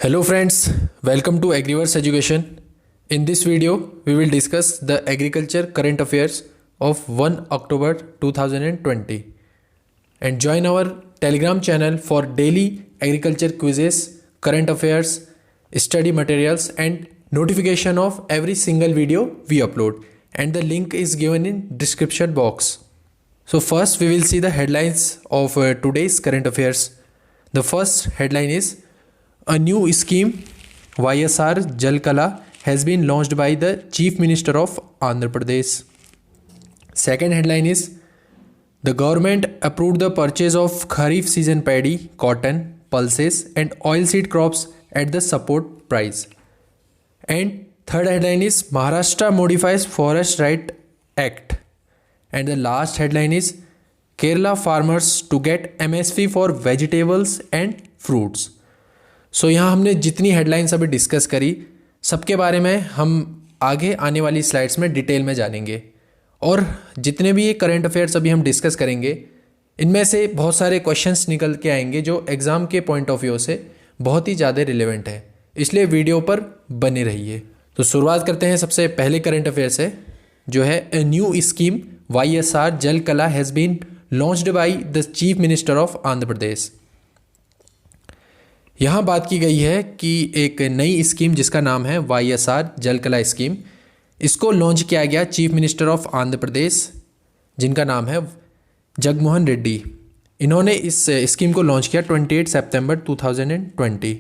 Hello friends, welcome to Agriverse Education. In this video, we will discuss the agriculture current affairs of 1 October 2020 and join our Telegram channel for daily agriculture quizzes, current affairs, study materials and notification of every single video we upload, and the link is given in description box. So first we will see the headlines of today's current affairs. The first headline is a new scheme, YSR Jal Kala, has been launched by the Chief Minister of Andhra Pradesh. Second headline is the government approved the purchase of Kharif season paddy, cotton, pulses and oilseed crops at the support price. And third headline is Maharashtra modifies Forest Right Act. And the last headline is Kerala farmers to get MSP for vegetables and fruits. सो यहाँ हमने जितनी headlines अभी discuss करी सबके बारे में हम आगे आने वाली स्लाइड्स में डिटेल में जानेंगे, और जितने भी ये करंट अफेयर्स अभी हम डिस्कस करेंगे इनमें से बहुत सारे क्वेश्चंस निकल के आएंगे जो एग्ज़ाम के पॉइंट ऑफ व्यू से बहुत ही ज़्यादा रिलेवेंट है, इसलिए वीडियो पर बने रहिए। तो शुरुआत करते हैं सबसे पहले करंट अफेयर से, जो है a new scheme YSR Jala Kala has been launched by the chief minister of Andhra Pradesh. यहाँ बात की गई है कि एक नई स्कीम जिसका नाम है YSR जल कला स्कीम, इसको लॉन्च किया गया चीफ मिनिस्टर ऑफ आंध्र प्रदेश जिनका नाम है जगनमोहन रेड्डी। इन्होंने इस स्कीम को लॉन्च किया 28 सितंबर 2020।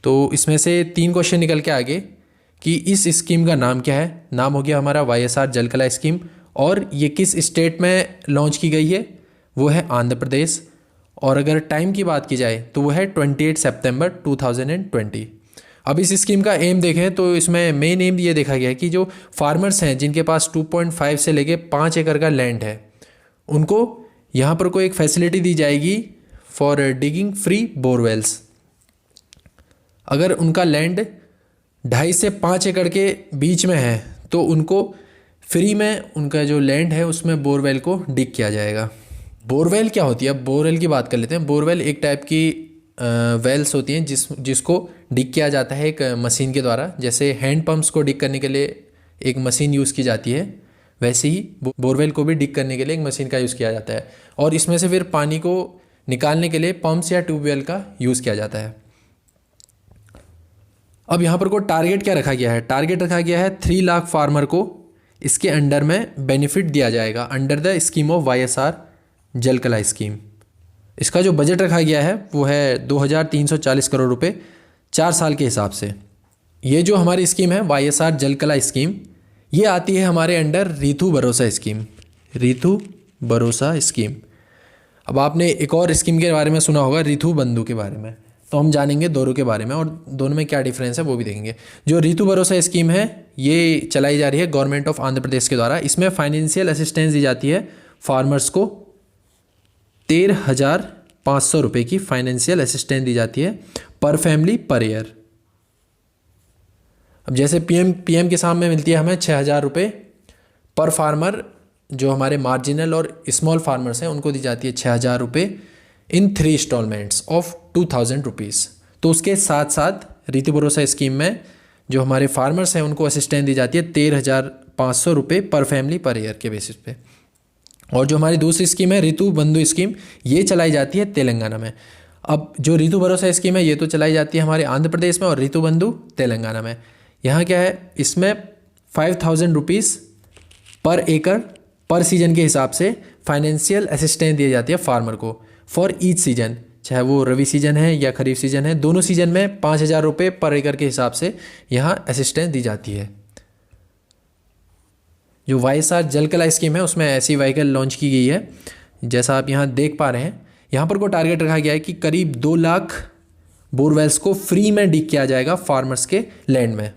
तो इसमें से 3 क्वेश्चन निकल के आगे कि इस स्कीम का नाम क्या है। नाम हो गया हमारा YSR जल कला स्कीम, और ये किस स्टेट में लॉन्च की गई है, वो है आंध्र प्रदेश। और अगर टाइम की बात की जाए तो वो है 28 सितंबर 2020। अब इस स्कीम का एम देखें तो इसमें मेन एम ये देखा गया है कि जो फार्मर्स हैं जिनके पास 2.5 से लेके 5 एकड़ का लैंड है, उनको यहाँ पर कोई एक फैसिलिटी दी जाएगी फॉर डिगिंग फ्री बोरवेल्स। अगर उनका लैंड 2.5 से 5 एकड़ के बीच में है तो उनको फ्री में उनका जो लैंड है उसमें बोरवेल को डिग किया जाएगा। बोरवेल क्या होती है, अब बोरवेल की बात कर लेते हैं। बोरवेल एक टाइप की वेल्स होती हैं जिसको डिग किया जाता है एक मशीन के द्वारा। जैसे हैंड पंप्स को डिग करने के लिए एक मशीन यूज़ की जाती है, वैसे ही बोरवेल को भी डिग करने के लिए एक मशीन का यूज़ किया जाता है, और इसमें से फिर पानी को निकालने के लिए पंप्स या ट्यूबवेल का यूज़ किया जाता है। अब यहाँ पर को टारगेट क्या रखा गया है, टारगेट रखा गया है 3 लाख फार्मर को इसके अंडर में बेनिफिट दिया जाएगा under the scheme of YSR Jala कला स्कीम। इसका जो बजट रखा गया है वो है 2340 करोड़ रुपए 4 साल के हिसाब से। ये जो हमारी स्कीम है YSR जल कला स्कीम, ये आती है हमारे अंडर ऋतु भरोसा स्कीम। ऋतु भरोसा स्कीम। अब आपने एक और स्कीम के बारे में सुना होगा, ऋतु बंधु के बारे में, तो हम जानेंगे दोनों के बारे में और दोनों में क्या डिफरेंस है वो भी देखेंगे। जो ऋतु भरोसा स्कीम है ये चलाई जा रही है गवर्नमेंट ऑफ आंध्र प्रदेश के द्वारा। इसमें फाइनेंशियल असिस्टेंस दी जाती है फार्मर्स को 13,500 रुपये की फाइनेंशियल असिस्टेंस दी जाती है पर फैमिली पर ईयर। अब जैसे पीएम किसान में मिलती है हमें 6,000 रुपये पर फार्मर, जो हमारे मार्जिनल और स्मॉल फार्मर्स हैं उनको दी जाती है 6,000 रुपये इन 3 इंस्टॉलमेंट्स ऑफ 2,000 रुपीज़। तो उसके साथ साथ ऋतु भरोसा स्कीम में जो हमारे फार्मर्स हैं उनको असिस्टेंस दी जाती है 13,500 रुपये पर फैमिली पर ईयर के बेसिस पे। और जो हमारी दूसरी स्कीम है ऋतु बंधु स्कीम, ये चलाई जाती है तेलंगाना में। अब जो ऋतु भरोसा स्कीम है ये तो चलाई जाती है हमारे आंध्र प्रदेश में, और ऋतु बंधु तेलंगाना में। यहाँ क्या है, इसमें 5,000 रुपीज़ पर एकड़ पर सीजन के हिसाब से फाइनेंशियल असिस्टेंस दी जाती है फार्मर को फॉर ईच सीजन, चाहे वो रवि सीजन है या खरीफ सीजन है, दोनों सीजन में 5,000 रुपये पर एकड़ के हिसाब से यहाँ असिस्टेंस दी जाती है। जो YSR जल कला स्कीम है उसमें ऐसी व्हीकल लॉन्च की गई है, जैसा आप यहाँ देख पा रहे हैं। यहाँ पर को टारगेट रखा गया है कि करीब 2 लाख बोरवेल्स को फ्री में डिग किया जाएगा फार्मर्स के लैंड में।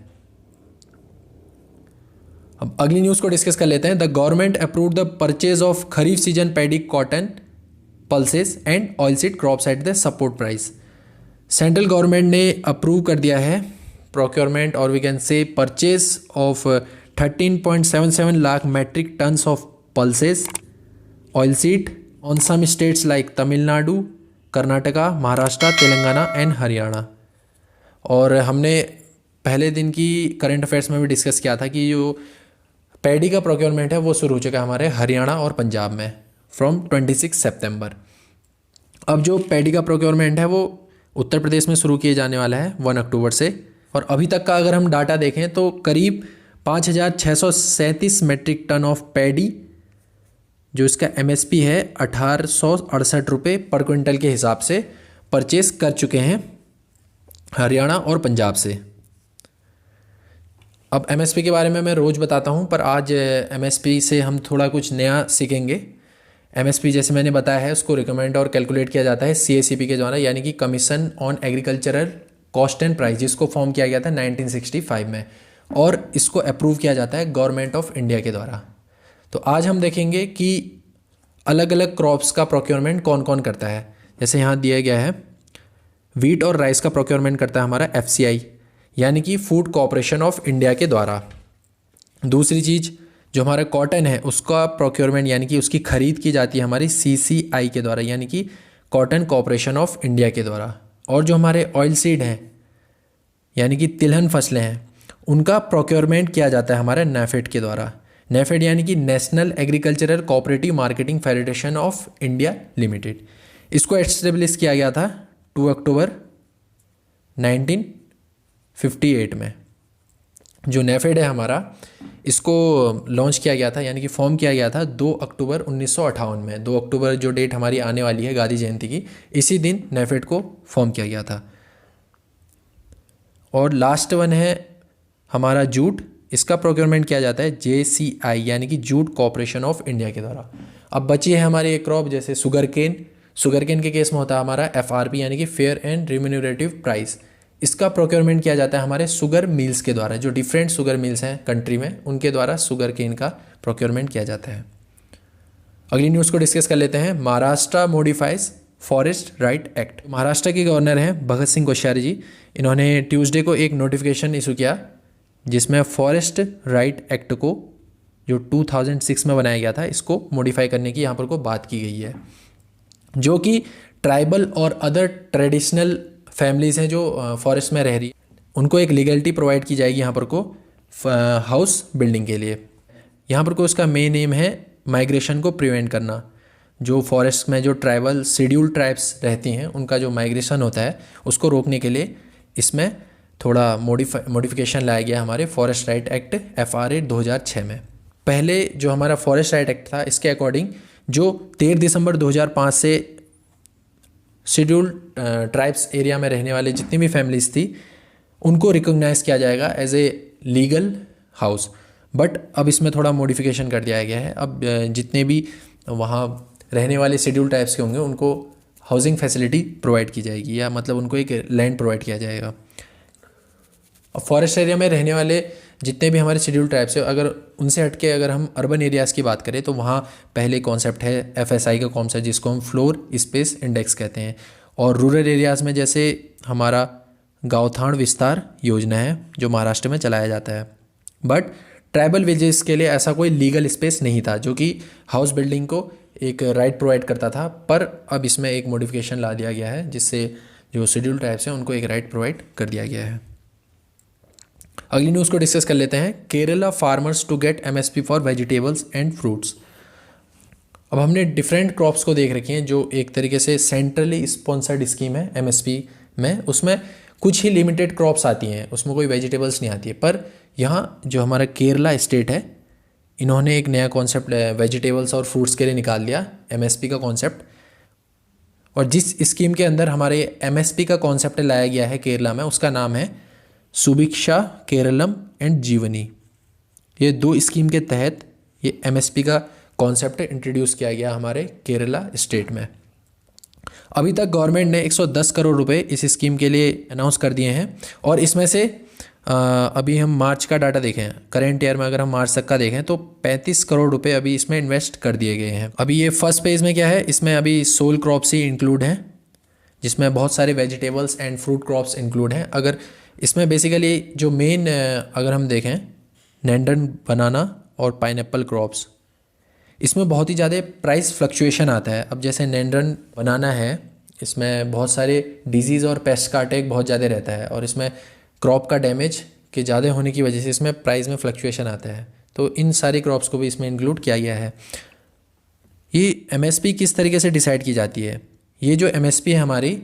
अब अगली न्यूज़ को डिस्कस कर लेते हैं। The government approved the purchase of kharif season paddy, cotton, pulses and oilseed crops at the support price. Central government ने अप्रूव कर दिया है प्रोक्योरमेंट और we can say purchase of 13.77 lakh metric tons of pulses, oilseed on some states like Tamil Nadu, Karnataka, Maharashtra, Telangana and Haryana. और हमने पहले दिन की करंट अफेयर्स में भी डिस्कस किया था कि जो पैडी का प्रोक्योरमेंट है वो शुरू हो चुका है हमारे हरियाणा और पंजाब में फ्रॉम 26 सितंबर। अब जो पैडी का प्रोक्योरमेंट है वो उत्तर प्रदेश में शुरू किए जाने वाला है 1 अक्टूबर से। और अभी तक का अगर हम डाटा देखें तो करीब 5,637 मेट्रिक टन ऑफ पैडी, जो इसका एमएसपी है 1868 रुपये पर क्विंटल के हिसाब से परचेस कर चुके हैं हरियाणा और पंजाब से। अब एमएसपी के बारे में मैं रोज़ बताता हूं, पर आज एमएसपी से हम थोड़ा कुछ नया सीखेंगे। एमएसपी जैसे मैंने बताया है उसको रिकमेंड और कैलकुलेट किया जाता है सीएसीपी के द्वारा, यानी कि commission on agricultural cost and price, जिसको फॉर्म किया गया था 1965 में, और इसको अप्रूव किया जाता है गवर्नमेंट ऑफ इंडिया के द्वारा। तो आज हम देखेंगे कि अलग अलग क्रॉप्स का प्रोक्योरमेंट कौन कौन करता है। जैसे यहाँ दिया गया है, वीट और राइस का प्रोक्योरमेंट करता है हमारा एफसीआई, यानी कि फूड कॉरपोरेशन ऑफ इंडिया के द्वारा। दूसरी चीज़ जो हमारा कॉटन है उसका प्रोक्योरमेंट यानी कि उसकी खरीद की जाती है हमारी सीसीआई के द्वारा, यानी कि कॉटन कॉरपोरेशन ऑफ इंडिया के द्वारा। और जो हमारे ऑयल सीड हैं यानी कि तिलहन फसलें हैं, उनका प्रोक्योरमेंट किया जाता है हमारे नेफेड के द्वारा। नेफेड यानी कि national agricultural cooperative marketing federation of India limited. इसको एस्टेब्लिश किया गया था 2 अक्टूबर 1958 में। जो नेफेड है हमारा, इसको लॉन्च किया गया था यानी कि फॉर्म किया गया था 2 अक्टूबर 1958 में। 2 अक्टूबर जो डेट हमारी आने वाली है गांधी जयंती की, इसी दिन नेफेड को फॉर्म किया गया था। और लास्ट वन है हमारा जूट, इसका प्रोक्योरमेंट किया जाता है जेसीआई यानी कि जूट कॉरपोरेशन ऑफ इंडिया के द्वारा। अब बची है हमारी एक क्रॉप जैसे शुगर केन। शुगर केन के केस में होता है हमारा एफआरपी यानी कि फेयर एंड रिम्यूनरेटिव प्राइस। इसका प्रोक्योरमेंट किया जाता है हमारे शुगर मिल्स के द्वारा। जो डिफरेंट शुगर मिल्स हैं कंट्री में, उनके द्वारा शुगर केन का प्रोक्योरमेंट किया जाता है। अगली न्यूज़ को डिस्कस कर लेते हैं। Maharashtra modifies forest right act. Maharashtra के गवर्नर हैं भगत सिंह कोश्यारी जी। इन्होंने ट्यूसडे को एक नोटिफिकेशन इशू किया जिसमें फॉरेस्ट राइट एक्ट को, जो 2006 में बनाया गया था, इसको मॉडिफाई करने की यहाँ पर को बात की गई है। जो कि ट्राइबल और अदर ट्रेडिशनल फैमिलीज़ हैं जो फॉरेस्ट में रह रही, उनको एक लीगलिटी प्रोवाइड की जाएगी यहाँ पर को हाउस बिल्डिंग के लिए। यहाँ पर को उसका मेन एम है माइग्रेशन को प्रिवेंट करना। जो फॉरेस्ट में जो ट्राइबल शेड्यूल ट्राइब्स रहती हैं उनका जो माइग्रेशन होता है उसको रोकने के लिए इसमें थोड़ा मॉडिफिकेशन लाया गया हमारे फॉरेस्ट राइट एक्ट FRA 2006 में। पहले जो हमारा फॉरेस्ट राइट एक्ट था, इसके अकॉर्डिंग जो 13 दिसंबर 2005 से शेड्यूल ट्राइब्स एरिया में रहने वाले जितनी भी फैमिलीज थी उनको रिकॉग्नाइज किया जाएगा as a legal house. But अब इसमें थोड़ा मॉडिफिकेशन कर दिया गया है। अब जितने भी वहाँ रहने वाले शेड्यूल ट्राइब्स के होंगे उनको हाउसिंग फैसिलिटी प्रोवाइड की जाएगी, या मतलब उनको एक लैंड प्रोवाइड किया जाएगा। अब फॉरेस्ट एरिया में रहने वाले जितने भी हमारे शेड्यूल ट्राइब्स है, अगर उनसे हटके अगर हम अर्बन एरियाज़ की बात करें तो वहाँ पहले कॉन्सेप्ट है FSI का कॉन्सेप्ट, जिसको हम फ्लोर स्पेस इंडेक्स कहते हैं। और रूरल एरियाज़ में जैसे हमारा गाँवथाण विस्तार योजना है जो महाराष्ट्र में चलाया जाता है। बट ट्राइबल विलेजेस के लिए ऐसा कोई लीगल स्पेस नहीं था जो कि हाउस बिल्डिंग को एक राइट प्रोवाइड करता था। पर अब इसमें एक मॉडिफिकेशन ला दिया गया है जिससे जो शेड्यूल ट्राइब्स हैं उनको एक राइट प्रोवाइड कर दिया गया है। अगली न्यूज़ को डिस्कस कर लेते हैं। Kerala farmers to get MSP for vegetables and fruits. अब हमने डिफरेंट क्रॉप्स को देख रखी हैं जो एक तरीके से सेंट्रली स्पॉन्सर्ड स्कीम है MSP में। उसमें कुछ ही लिमिटेड क्रॉप्स आती हैं, उसमें कोई वेजिटेबल्स नहीं आती है। पर यहाँ जो हमारा केरला स्टेट है, इन्होंने एक नया कॉन्सेप्ट वेजिटेबल्स और फ्रूट्स के लिए निकाल दिया MSP का कॉन्सेप्ट। और जिस स्कीम के अंदर हमारे MSP का कॉन्सेप्ट लाया गया है केरला में, उसका नाम है सुभिक्षा केरलम एंड जीवनी। ये 2 स्कीम के तहत ये MSP का कॉन्सेप्ट इंट्रोड्यूस किया गया हमारे केरला स्टेट में। अभी तक गवर्नमेंट ने 110 करोड़ रुपए इस स्कीम के लिए अनाउंस कर दिए हैं। और इसमें से अभी हम मार्च का डाटा देखें, करेंट ईयर में अगर हम मार्च तक का देखें तो 35 करोड़ रुपए अभी इसमें इन्वेस्ट कर दिए गए हैं। अभी ये फर्स्ट फेज़ में क्या है, इसमें अभी सोल क्रॉप्स ही इंक्लूड हैं, जिसमें बहुत सारे vegetables and fruit crops include हैं। अगर इसमें बेसिकली जो मेन अगर हम देखें, नैंडन बनाना और पाइनएप्पल क्रॉप्स, इसमें बहुत ही ज़्यादा प्राइस फ्लक्चुएशन आता है। अब जैसे नैंडन बनाना है, इसमें बहुत सारे डिजीज़ और पेस्ट का अटैक बहुत ज़्यादा रहता है, और इसमें क्रॉप का डैमेज के ज़्यादा होने की वजह से इसमें प्राइस में फ्लक्चुएशन आता है। तो इन सारी क्रॉप्स को भी इसमें इंक्लूड किया गया है। ये एमएसपी किस तरीके से डिसाइड की जाती है? ये जो एमएसपी है हमारी,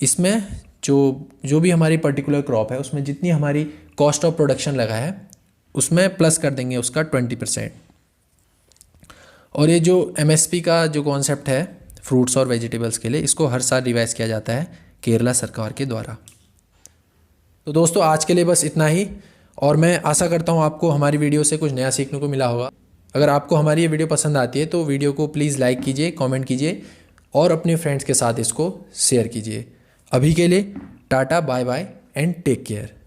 इसमें जो भी हमारी पर्टिकुलर क्रॉप है उसमें जितनी हमारी कॉस्ट ऑफ प्रोडक्शन लगा है उसमें प्लस कर देंगे उसका 20%। और ये जो एमएसपी का जो कॉन्सेप्ट है फ्रूट्स और वेजिटेबल्स के लिए, इसको हर साल रिवाइज किया जाता है केरला सरकार के द्वारा। तो दोस्तों आज के लिए बस इतना ही, और मैं आशा करता हूँ आपको हमारी वीडियो से कुछ नया सीखने को मिला होगा। अगर आपको हमारी ये वीडियो पसंद आती है तो वीडियो को प्लीज़ लाइक कीजिए, कमेंट कीजिए और अपने फ्रेंड्स के साथ इसको शेयर कीजिए। अभी के लिए tata, bye bye and take care.